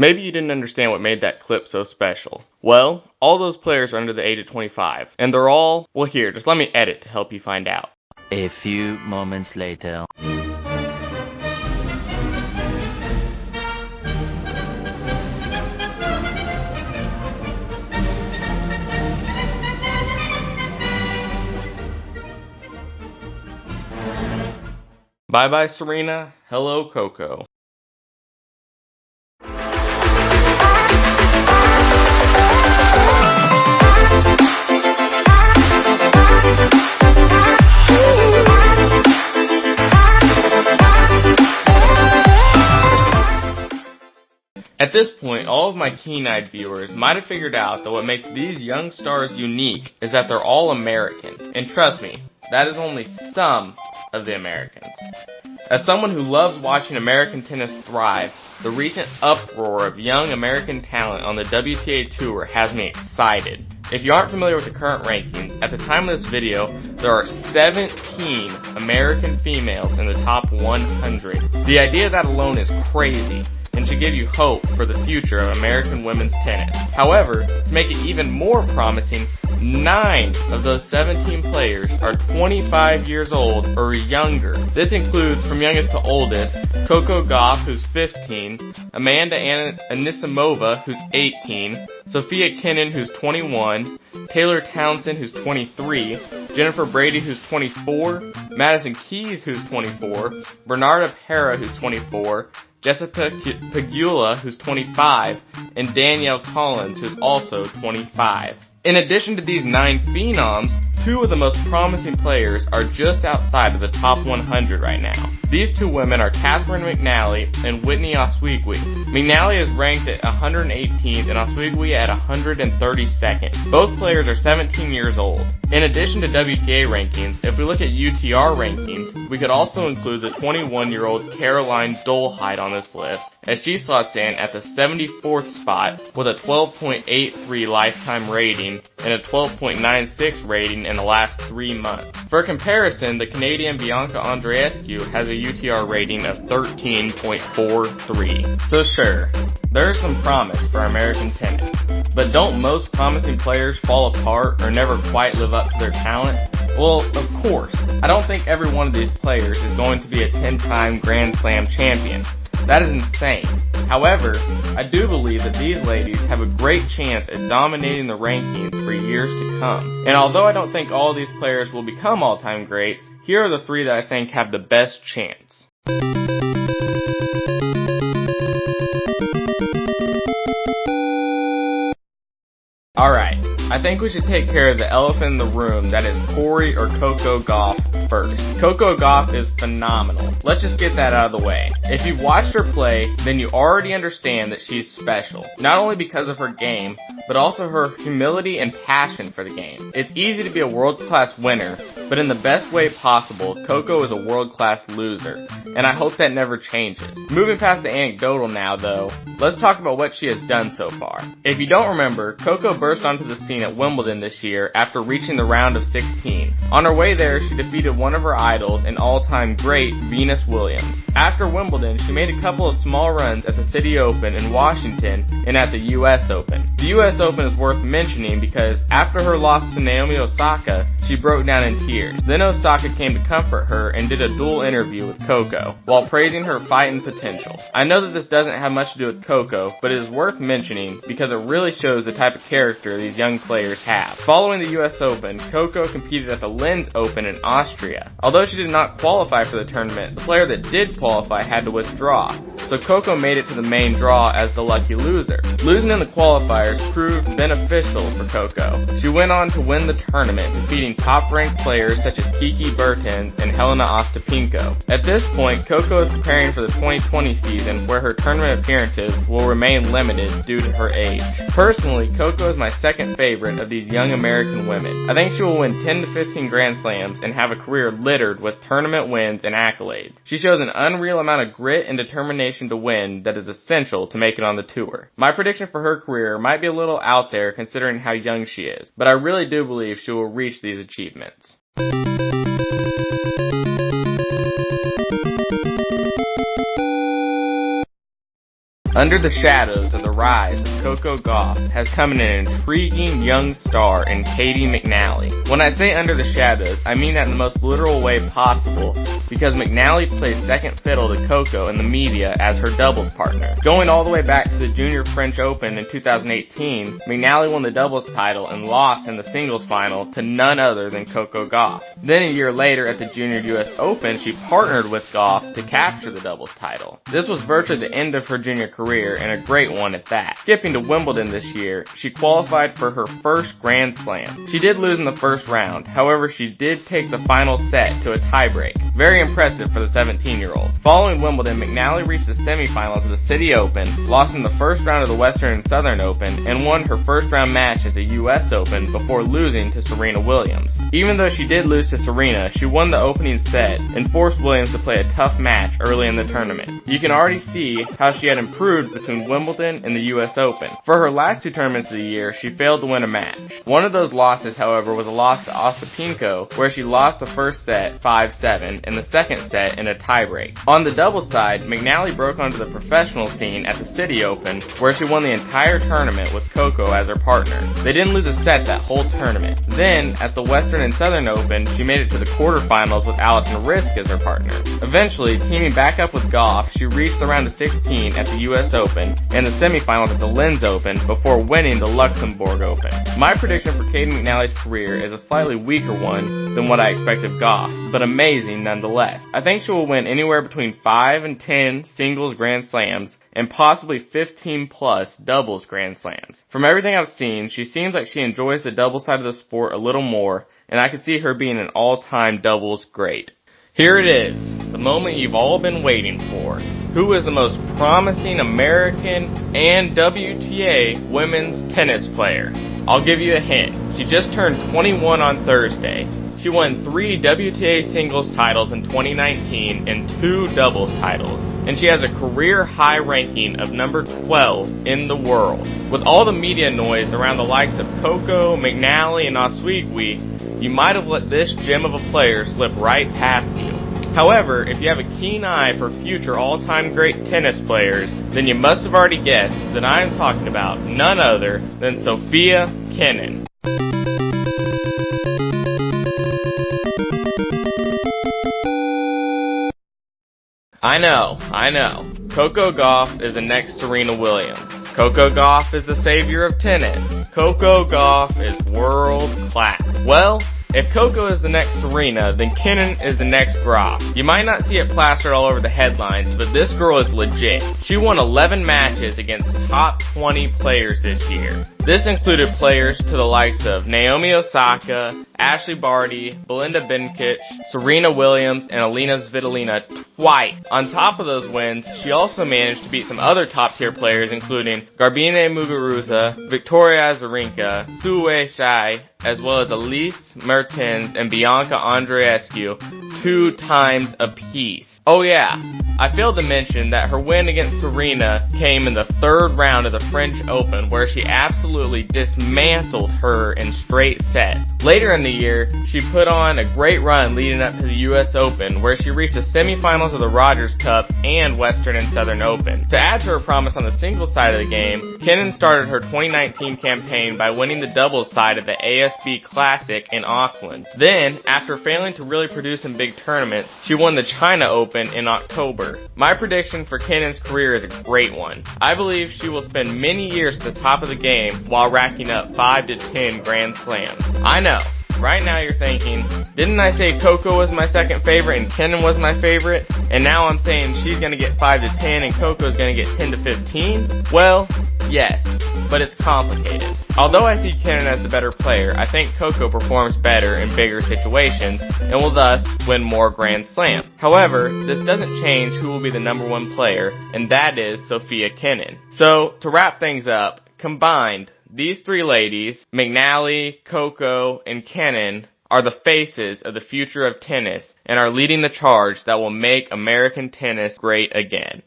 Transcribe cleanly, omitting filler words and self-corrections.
Maybe you didn't understand what made that clip so special. Well, all those players are under the age of 25, and they're all, well here, just let me edit to help you find out. A few moments later. Bye bye Serena, hello Coco. At this point, all of my keen-eyed viewers might have figured out that what makes these young stars unique is that they're all American. And trust me, that is only some of the Americans. As someone who loves watching American tennis thrive, the recent uproar of young American talent on the WTA Tour has me excited. If you aren't familiar with the current rankings, at the time of this video, there are 17 American females in the top 100. The idea of that alone is crazy, and should give you hope for the future of American women's tennis. However, to make it even more promising, 9 of those 17 players are 25 years old or younger. This includes, from youngest to oldest, Coco Gauff, who's 15, Amanda Anisimova, who's 18, Sophia Kenin, who's 21, Taylor Townsend, who's 23, Jennifer Brady, who's 24, Madison Keys, who's 24, Bernarda Pera, who's 24, Jessica Pegula, who's 25, and Danielle Collins, who's also 25. In addition to these 9 phenoms, 2 of the most promising players are just outside of the top 100 right now. These 2 women are Catherine McNally and Whitney Oswego. McNally is ranked at 118th and Oswego at 132nd. Both players are 17 years old. In addition to WTA rankings, if we look at UTR rankings, we could also include the 21-year-old Caroline Dolehide on this list, as she slots in at the 74th spot with a 12.83 lifetime rating and a 12.96 rating in the last 3 months. For comparison, the Canadian Bianca Andreescu has a UTR rating of 13.43. So sure, there's some promise for American tennis. But don't most promising players fall apart or never quite live up to their talent? Well, of course. I don't think every one of these players is going to be a 10-time Grand Slam champion. That is insane. However, I do believe that these ladies have a great chance at dominating the rankings for years to come. And although I don't think all of these players will become all-time greats, here are the 3 that I think have the best chance. Alright, I think we should take care of the elephant in the room that is Corey or Coco Gauff first. Coco Gauff is phenomenal. Let's just get that out of the way. If you've watched her play, then you already understand that she's special. Not only because of her game, but also her humility and passion for the game. It's easy to be a world-class winner, but in the best way possible, Coco is a world-class loser, and I hope that never changes. Moving past the anecdotal now, though, let's talk about what she has done so far. If you don't remember, Coco burst onto the scene at Wimbledon this year after reaching the round of 16. On her way there, she defeated one of her idols and all-time great, Venus Williams. After Wimbledon, she made a couple of small runs at the City Open in Washington and at the US Open. The US Open is worth mentioning because after her loss to Naomi Osaka, she broke down in tears. Then Osaka came to comfort her and did a dual interview with Coco, while praising her fighting potential. I know that this doesn't have much to do with Coco, but it is worth mentioning because it really shows the type of character these young players have. Following the US Open, Coco competed at the Linz Open in Austria. Although she did not qualify for the tournament, the player that did qualify had to withdraw, so Coco made it to the main draw as the lucky loser. Losing in the qualifiers proved beneficial for Coco. She went on to win the tournament, defeating top-ranked players such as Kiki Bertens and Helena Ostapenko. At this point, Coco is preparing for the 2020 season, where her tournament appearances will remain limited due to her age. Personally, Coco is my second favorite of these young American women. I think she will win 10 to 15 Grand Slams and have a career littered with tournament wins and accolades. She shows an unreal amount of grit and determination to win that is essential to make it on the tour. My prediction for her career might be a little out there considering how young she is, but I really do believe she will reach these achievements. Under the shadows of the rise of Coco Gauff has come an intriguing young star in Katie McNally. When I say under the shadows, I mean that in the most literal way possible, because McNally plays second fiddle to Coco in the media as her doubles partner. Going all the way back to the Junior French Open in 2018, McNally won the doubles title and lost in the singles final to none other than Coco Gauff. Then a year later at the Junior US Open, she partnered with Gauff to capture the doubles title. This was virtually the end of her junior career, and a great one at that. Skipping to Wimbledon this year, she qualified for her first Grand Slam. She did lose in the first round, however she did take the final set to a tiebreak. Very impressive for the 17-year-old. Following Wimbledon, McNally reached the semifinals of the City Open, lost in the first round of the Western and Southern Open, and won her first round match at the US Open before losing to Serena Williams. Even though she did lose to Serena, she won the opening set and forced Williams to play a tough match early in the tournament. You can already see how she had improved between Wimbledon and the US Open. For her last two tournaments of the year, she failed to win a match. One of those losses, however, was a loss to Ostapenko, where she lost the first set 5-7 and the second set in a tiebreak. On the doubles side, McNally broke onto the professional scene at the City Open, where she won the entire tournament with Coco as her partner. They didn't lose a set that whole tournament. Then, at the Western and Southern Open, she made it to the quarterfinals with Alison Risk as her partner. Eventually, teaming back up with Gauff, she reached the round of 16 at the US Open and the semifinals at the Linz Open before winning the Luxembourg Open. My prediction for Katie McNally's career is a slightly weaker one than what I expect of Gauff, but amazing nonetheless. I think she will win anywhere between 5 and 10 singles Grand Slams and possibly 15 plus doubles Grand Slams. From everything I've seen, she seems like she enjoys the doubles side of the sport a little more, and I could see her being an all-time doubles great. Here it is, the moment you've all been waiting for. Who is the most promising American and WTA women's tennis player? I'll give you a hint. She just turned 21 on Thursday. She won 3 WTA singles titles in 2019 and 2 doubles titles. And she has a career high ranking of number 12 in the world. With all the media noise around the likes of Coco, McNally, and Oswego, you might have let this gem of a player slip right past you. However, if you have a keen eye for future all-time great tennis players, then you must have already guessed that I am talking about none other than Sophia Kenin. I know. Coco Gauff is the next Serena Williams. Coco Gauff is the savior of tennis. Coco Gauff is world class. Well, if Coco is the next Serena, then Kenin is the next Gauff. You might not see it plastered all over the headlines, but this girl is legit. She won 11 matches against top 20 players this year. This included players to the likes of Naomi Osaka, Ashley Barty, Belinda Bencic, Serena Williams, and Alina Svitolina twice. On top of those wins, she also managed to beat some other top-tier players including Garbine Muguruza, Victoria Azarenka, Sue Shai, as well as Elise Mertens and Bianca Andreescu 2 times apiece. Oh yeah, I failed to mention that her win against Serena came in the 3rd round of the French Open, where she absolutely dismantled her in straight sets. Later in the year, she put on a great run leading up to the US Open, where she reached the semifinals of the Rogers Cup and Western and Southern Open. To add to her promise on the singles side of the game, Kenin started her 2019 campaign by winning the doubles side of the ASB Classic in Auckland. Then, after failing to really produce in big tournaments, she won the China Open in October. My prediction for Kenin's career is a great one. I believe she will spend many years at the top of the game while racking up 5 to 10 Grand Slams. I know. Right now you're thinking, didn't I say Coco was my second favorite and Kenin was my favorite? And now I'm saying she's going to get 5 to 10 and Coco's going to get 10 to 15? Well, yes, but it's complicated. Although I see Kenin as the better player, I think Coco performs better in bigger situations and will thus win more Grand Slams. However, this doesn't change who will be the number 1 player, and that is Sophia Kenin. So, to wrap things up, combined, these 3 ladies, McNally, Coco, and Kenin, are the faces of the future of tennis and are leading the charge that will make American tennis great again.